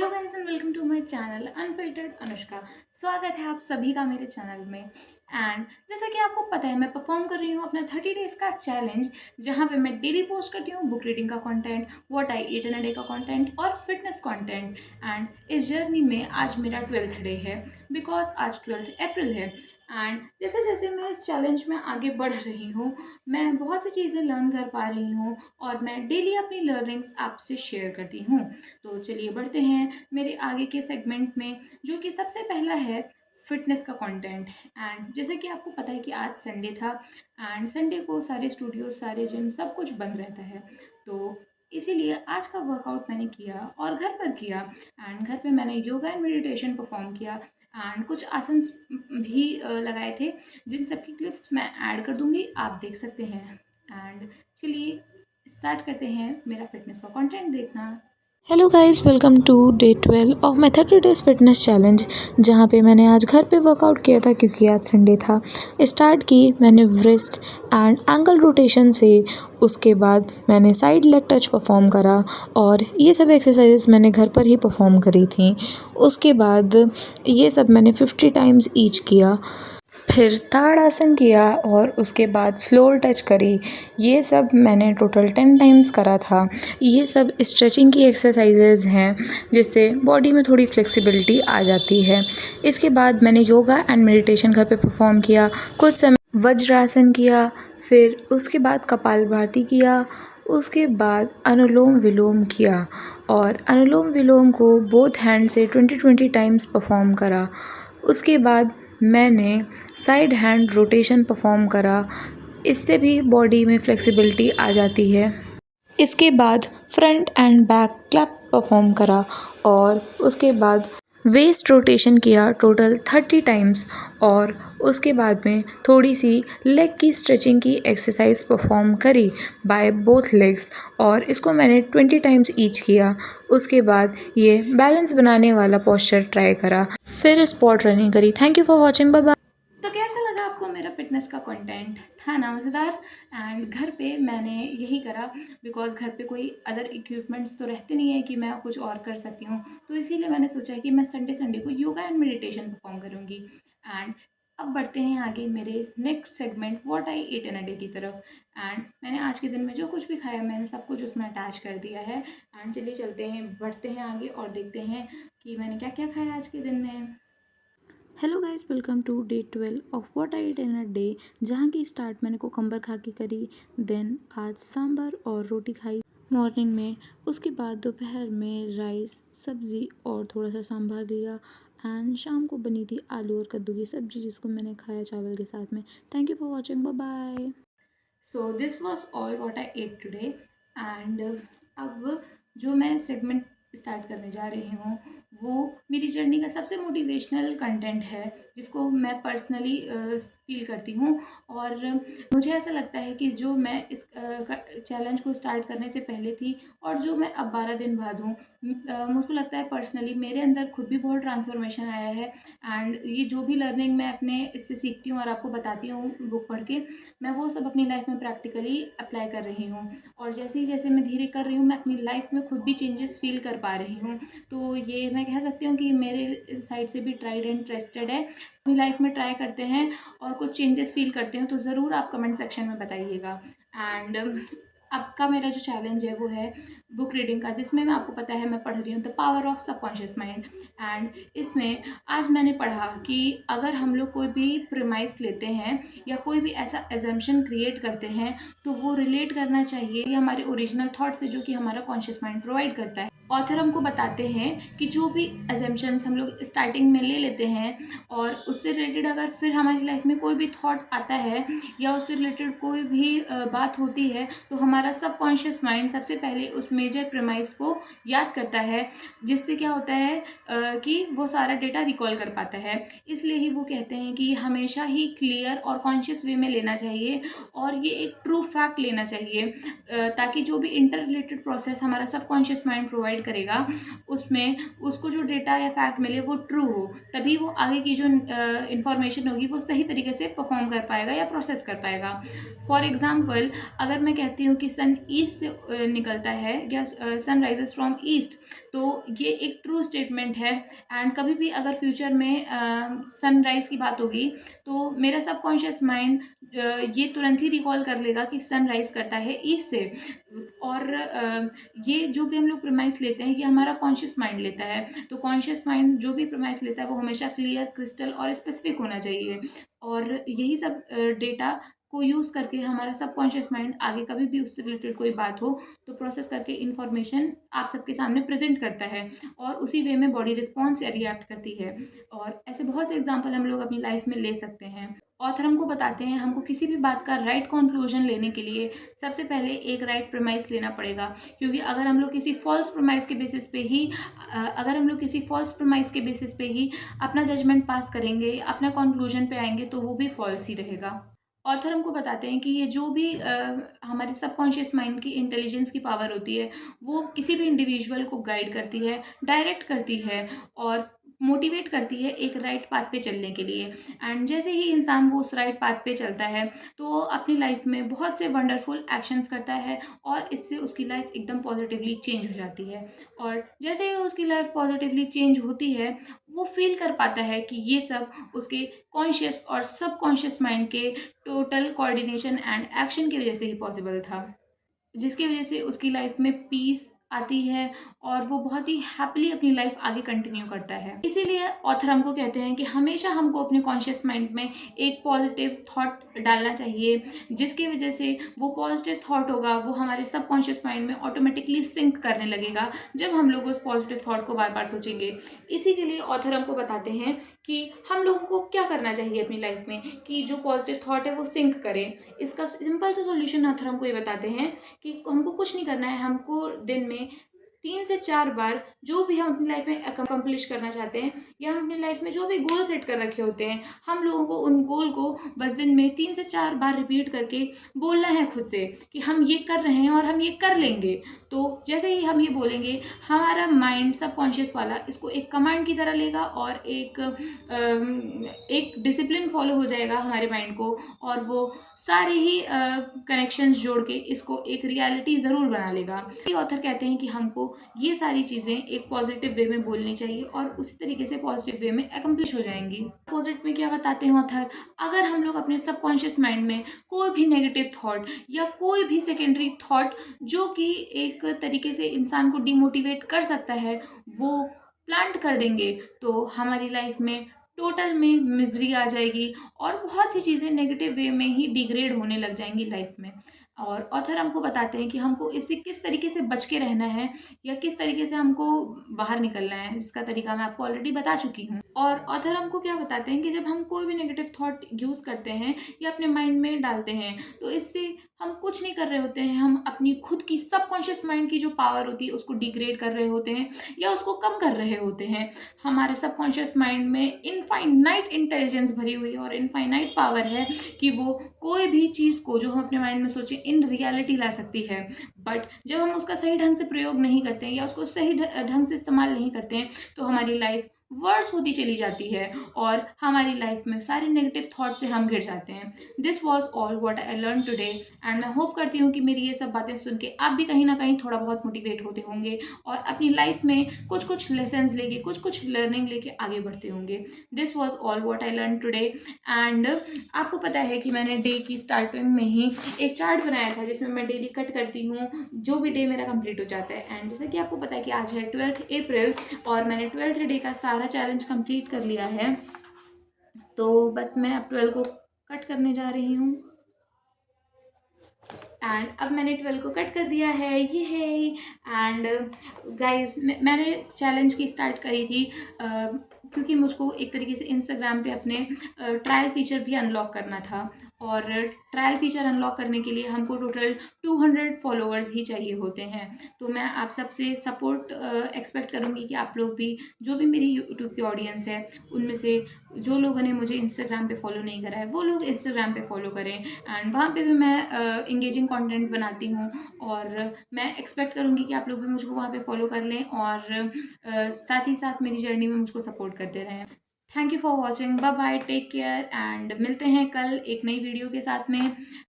Hello guys and welcome to my channel unfiltered Anushka. स्वागत है आप सभी का मेरे चैनल में। एंड जैसा कि आपको पता है मैं परफॉर्म कर रही हूँ अपना 30 डेज का चैलेंज, जहाँ पे मैं डेली पोस्ट करती हूँ बुक रीडिंग का content, what I eat in a day का कंटेंट और फिटनेस कंटेंट। एंड इस जर्नी में आज मेरा 12th डे है, बिकॉज आज 12 अप्रैल है। एंड जैसे जैसे मैं इस चैलेंज में आगे बढ़ रही हूँ, मैं बहुत सी चीज़ें लर्न कर पा रही हूँ और मैं डेली अपनी लर्निंग्स आपसे शेयर करती हूँ। तो चलिए बढ़ते हैं मेरे आगे के सेगमेंट में, जो कि सबसे पहला है फिटनेस का कंटेंट। एंड जैसे कि आपको पता है कि आज संडे था एंड संडे को सारे स्टूडियो, सारे जिम, सब कुछ बंद रहता है। तो इसीलिए आज का वर्कआउट मैंने किया और घर पर किया। एंड घर पे मैंने योगा एंड मेडिटेशन परफॉर्म किया एंड कुछ आसन भी लगाए थे, जिन सब की क्लिप्स मैं ऐड कर दूंगी, आप देख सकते हैं। एंड चलिए स्टार्ट करते हैं मेरा फिटनेस का कंटेंट देखना। Hello guys, welcome to day 12 of my 30 days fitness challenge, जहाँ पे मैंने आज घर पे वर्कआउट किया था क्योंकि आज संडे था। स्टार्ट की मैंने व्रिस्ट एंड एंकल रोटेशन से। उसके बाद मैंने साइड लेग टच परफॉर्म करा और ये सब एक्सरसाइजेस मैंने घर पर ही परफॉर्म करी थी। उसके बाद ये सब मैंने 50 टाइम्स ईच किया। फिर ताड़ासन किया और उसके बाद फ्लोर टच करी। ये सब मैंने टोटल 10 टाइम्स करा था। ये सब स्ट्रेचिंग की एक्सरसाइजेज हैं, जिससे बॉडी में थोड़ी फ्लेक्सिबिलिटी आ जाती है। इसके बाद मैंने योगा एंड मेडिटेशन घर पे परफॉर्म किया। कुछ समय वज्रासन किया, फिर उसके बाद कपालभाति किया, उसके बाद अनुलोम विलोम किया और अनुलोम विलोम को बोथ हैंड से 20-20 टाइम्स परफॉर्म करा। उसके बाद मैंने साइड हैंड रोटेशन परफॉर्म करा। इससे भी बॉडी में फ्लेक्सिबिलिटी आ जाती है। इसके बाद front end back clap perform करा और उसके बाद वेस्ट रोटेशन किया टोटल 30 टाइम्स और उसके बाद में थोड़ी सी लेग की स्ट्रेचिंग की एक्सरसाइज परफॉर्म करी बाय बोथ लेग्स, और इसको मैंने 20 टाइम्स ईच किया। उसके बाद ये बैलेंस बनाने वाला पोस्चर ट्राई करा, फिर स्पॉट रनिंग करी। Thank you for watching, bye bye. तो कैसा लगा आपको मेरा फिटनेस का कंटेंट? था ना मज़ेदार? एंड घर पे मैंने यही करा, बिकॉज घर पे कोई अदर इक्विपमेंट्स तो रहते नहीं है कि मैं कुछ और कर सकती हूँ। तो इसीलिए मैंने सोचा कि मैं संडे संडे को योगा एंड मेडिटेशन परफॉर्म करूँगी। एंड अब बढ़ते हैं आगे मेरे next segment what I eat in a day की तरफ। एंड मैंने आज के दिन में जो कुछ भी खाया, मैंने सब कुछ उसमें अटैच कर दिया है। एंड चलिए चलते हैं, बढ़ते हैं आगे और देखते हैं कि मैंने क्या क्या खाया आज के दिन में। Hello guys, welcome to day 12 of what I eat in a day, जहाँ की स्टार्ट मैंने कोकम्बर खा के करी। देन आज सांभर और रोटी खाई मॉर्निंग में। उसके बाद दोपहर में राइस, सब्ज़ी और थोड़ा सा सांभर लिया। एंड शाम को बनी थी आलू और कद्दू की सब्ज़ी, जिसको मैंने खाया चावल के साथ में। Thank you for watching, bye bye. So this was all what I ate today. And अब जो मैं सेगमेंट स्टार्ट करने जा रही हूँ, वो मेरी जर्नी का सबसे मोटिवेशनल कंटेंट है, जिसको मैं पर्सनली फील करती हूँ। और मुझे ऐसा लगता है कि जो मैं इस चैलेंज को स्टार्ट करने से पहले थी और जो मैं अब 12 दिन बाद हूँ, मुझको लगता है पर्सनली मेरे अंदर खुद भी बहुत ट्रांसफॉर्मेशन आया है। एंड ये जो भी लर्निंग मैं अपने इससे सीखती हूँ और आपको बताती हूँ बुक पढ़ के, मैं वो सब अपनी लाइफ में प्रैक्टिकली अप्लाई कर रही हूँ। और जैसे ही जैसे मैं धीरे कर रही हूँ, मैं अपनी लाइफ में खुद भी चेंजेस फील कर पा रही हूँ। तो ये मैं कह सकती हूँ कि मेरे साइड से भी ट्राइड एंड ट्रस्टेड है। अपनी लाइफ में ट्राई करते हैं और कुछ चेंजेस फील करते हैं तो ज़रूर आप कमेंट सेक्शन में बताइएगा। एंड अब का मेरा जो चैलेंज है वो है बुक रीडिंग का, जिसमें मैं, आपको पता है, मैं पढ़ रही हूँ the power of subconscious mind. And इसमें आज मैंने पढ़ा कि अगर हम लोग कोई भी प्रेमाइस लेते हैं या कोई भी ऐसा एजम्पशन क्रिएट करते हैं, तो वो रिलेट करना चाहिए ये हमारे ओरिजिनल थॉट से, जो कि हमारा कॉन्शियस माइंड प्रोवाइड करता है। ऑथर हमको बताते हैं कि जो भी एजम्पशंस हम लोग स्टार्टिंग में ले लेते हैं और उससे रिलेटेड अगर फिर हमारी लाइफ में कोई भी थॉट आता है या उससे रिलेटेड कोई भी बात होती है, तो हमारा सबकॉन्शियस माइंड सबसे पहले उस मेजर प्रेमाइस को याद करता है, जिससे क्या होता है कि वो सारा डेटा रिकॉल कर पाता है। इसलिए ही वो कहते हैं कि हमेशा ही क्लियर और कॉन्शियस वे में लेना चाहिए और ये एक ट्रू फैक्ट लेना चाहिए, ताकि जो भी इंटर रिलेटेड प्रोसेस हमारा सबकॉन्शियस माइंड प्रोवाइड प्रोवाइड करेगा उसमें उसको जो डेटा या फैक्ट मिले वो ट्रू हो, तभी वो आगे की जो इन्फॉर्मेशन होगी वो सही तरीके से परफॉर्म कर पाएगा या प्रोसेस कर पाएगा। फॉर एग्जाम्पल, अगर मैं कहती हूँ कि सन ईस्ट से निकलता है या सन राइजेस फ्रॉम ईस्ट, तो ये एक ट्रू स्टेटमेंट है। एंड कभी भी अगर फ्यूचर में सनराइज़ की बात होगी तो मेरा सबकॉन्शियस माइंड ये तुरंत ही रिकॉल कर लेगा कि सनराइज़ करता है ईस्ट से। और ये जो भी हम लोग प्रेमाइस लेते हैं ये हमारा कॉन्शियस माइंड लेता है, तो कॉन्शियस माइंड जो भी प्रेमाइस लेता है वो हमेशा क्लियर, क्रिस्टल और स्पेसिफिक होना चाहिए। और यही सब डेटा को यूज़ करके हमारा सबकॉन्शियस माइंड आगे कभी भी उससे रिलेटेड कोई बात हो तो प्रोसेस करके इन्फॉर्मेशन आप सबके सामने प्रेजेंट करता है, और उसी वे में बॉडी रिस्पॉन्स या रिएक्ट करती है। और ऐसे बहुत से एग्जाम्पल हम लोग अपनी लाइफ में ले सकते हैं। ऑथर हमको बताते हैं हमको किसी भी बात का राइट कंक्लूजन लेने के लिए सबसे पहले एक राइट प्रेमाइस लेना पड़ेगा, क्योंकि अगर हम लोग किसी फॉल्स प्रेमाइस के बेसिस पे ही अपना जजमेंट पास करेंगे, अपना कंक्लूजन पे आएंगे, तो वो भी फॉल्स ही रहेगा। ऑथर हमको बताते हैं कि ये जो भी हमारे सबकॉन्शियस माइंड की इंटेलिजेंस की पावर होती है वो किसी भी इंडिविजुअल को गाइड करती है, डायरेक्ट करती है और मोटिवेट करती है एक राइट पाथ पे चलने के लिए। एंड जैसे ही इंसान वो उस राइट पाथ पे चलता है तो वो अपनी लाइफ में बहुत से वंडरफुल एक्शंस करता है, और इससे उसकी लाइफ एकदम पॉजिटिवली चेंज हो जाती है। और जैसे ही उसकी लाइफ पॉजिटिवली चेंज होती है वो फील कर पाता है कि ये सब उसके कॉन्शियस और सबकॉन्शियस माइंड के टोटल कोऑर्डिनेशन एंड एक्शन की वजह से ही पॉसिबल था, जिसकी वजह से उसकी लाइफ में पीस आती है और वो बहुत ही हैप्पीली अपनी लाइफ आगे कंटिन्यू करता है। इसीलिए ऑथर हमको कहते हैं कि हमेशा हमको अपने कॉन्शियस माइंड में एक पॉजिटिव थॉट डालना चाहिए, जिसकी वजह से वो पॉजिटिव थॉट होगा वो हमारे सबकॉन्शियस माइंड में ऑटोमेटिकली सिंक करने लगेगा जब हम लोग उस पॉजिटिव थॉट को बार बार सोचेंगे। इसी के लिए ऑथर हमको बताते हैं कि हम लोगों को क्या करना चाहिए अपनी लाइफ में कि जो पॉजिटिव थॉट है वो सिंक करें। इसका सिंपल सा सोल्यूशन ऑथर हमको ये बताते हैं कि हमको कुछ नहीं करना है, हमको दिन में 3 से 4 बार जो भी हम अपनी लाइफ में अकम्प्लिश करना चाहते हैं या हम अपनी लाइफ में जो भी गोल सेट कर रखे होते हैं, हम लोगों को उन गोल को बस दिन में 3 से 4 बार रिपीट करके बोलना है खुद से कि हम ये कर रहे हैं और हम ये कर लेंगे। तो जैसे ही हम ये बोलेंगे हमारा माइंड सबकॉन्शियस वाला इसको एक कमांड की तरह लेगा और एक डिसिप्लिन फॉलो हो जाएगा हमारे माइंड को, और वो सारे ही कनेक्शंस जोड़ के इसको एक रियलिटी ज़रूर बना लेगा। ऑथर कहते हैं कि हमको ये सारी चीज़ें एक पॉजिटिव वे में बोलनी चाहिए और उसी तरीके से पॉजिटिव वे में अकम्प्लिश हो जाएंगी। अपोजिट में क्या बताते हैं ऑथर, अगर हम लोग अपने सबकॉन्शियस माइंड में कोई भी नेगेटिव थॉट या कोई भी सेकेंडरी थॉट जो कि एक तरीके से इंसान को डिमोटिवेट कर सकता है वो प्लांट कर देंगे तो हमारी लाइफ में टोटल में मिजरी आ जाएगी और बहुत सी चीज़ें नेगेटिव वे में ही डिग्रेड होने लग जाएंगी लाइफ में। और ऑथर हमको बताते हैं कि हमको इससे किस तरीके से बच के रहना है या किस तरीके से हमको बाहर निकलना है, जिसका तरीका मैं आपको ऑलरेडी बता चुकी हूँ। और ऑथर हमको क्या बताते हैं कि जब हम कोई भी नेगेटिव थॉट यूज़ करते हैं या अपने माइंड में डालते हैं तो इससे हम कुछ नहीं कर रहे होते हैं, हम अपनी खुद की सबकॉन्शियस माइंड की जो पावर होती है उसको डिग्रेड कर रहे होते हैं या उसको कम कर रहे होते हैं। हमारे सबकॉन्शियस माइंड में इनफाइनाइट इंटेलिजेंस भरी हुई है और इनफाइनाइट पावर है कि वो कोई भी चीज़ को जो हम अपने माइंड में सोचें इन रियलिटी ला सकती है। बट जब हम उसका सही ढंग से प्रयोग नहीं करते हैं या उसको सही ढंग से इस्तेमाल नहीं करते हैं तो हमारी लाइफ वर्स होती चली जाती है और हमारी लाइफ में सारे नेगेटिव थॉट से हम घिर जाते हैं। This was all what I learn today and मैं होप करती हूँ कि मेरी ये सब बातें सुन के आप भी कहीं ना कहीं थोड़ा बहुत मोटिवेट होते होंगे और अपनी लाइफ में कुछ कुछ लेसन्स लेके कुछ कुछ लर्निंग लेके आगे बढ़ते होंगे। This was all what I learn today. And आपको पता है कि मैंने डे की स्टार्टिंग में ही एक चार्ट बनाया था जिसमें मैं डेली कट करती हूँ जो भी डे मेरा कंप्लीट हो जाता है। एंड जैसा कि आपको पता है कि आज है 12 अप्रैल और मैंने 12th डे का सारा चैलेंज कंप्लीट कर लिया है, तो बस मैं अब 12 को कट करने जा रही हूँ। एंड अब मैंने 12 को कट कर दिया है, ये है। एंड गाइज मैंने चैलेंज की स्टार्ट करी थी क्योंकि मुझको एक तरीके से इंस्टाग्राम पे अपने ट्रायल फीचर भी अनलॉक करना था और ट्रायल फीचर अनलॉक करने के लिए हमको टोटल 200 फॉलोअर्स ही चाहिए होते हैं। तो मैं आप सबसे सपोर्ट एक्सपेक्ट करूँगी कि आप लोग भी, जो भी मेरी यूट्यूब की ऑडियंस है उनमें से जो लोगों ने मुझे इंस्टाग्राम पे फॉलो नहीं करा है वो लोग इंस्टाग्राम पे फॉलो करें। एंड वहाँ पे भी मैं इंगेजिंग कंटेंट बनाती हूँ, और मैं एक्सपेक्ट करूँगी कि आप लोग भी मुझको वहाँ पे फॉलो कर लें, और साथ ही साथ मेरी जर्नी में मुझको सपोर्ट करते रहें। Thank you for watching, bye bye, take care, and मिलते हैं कल एक नई वीडियो के साथ में।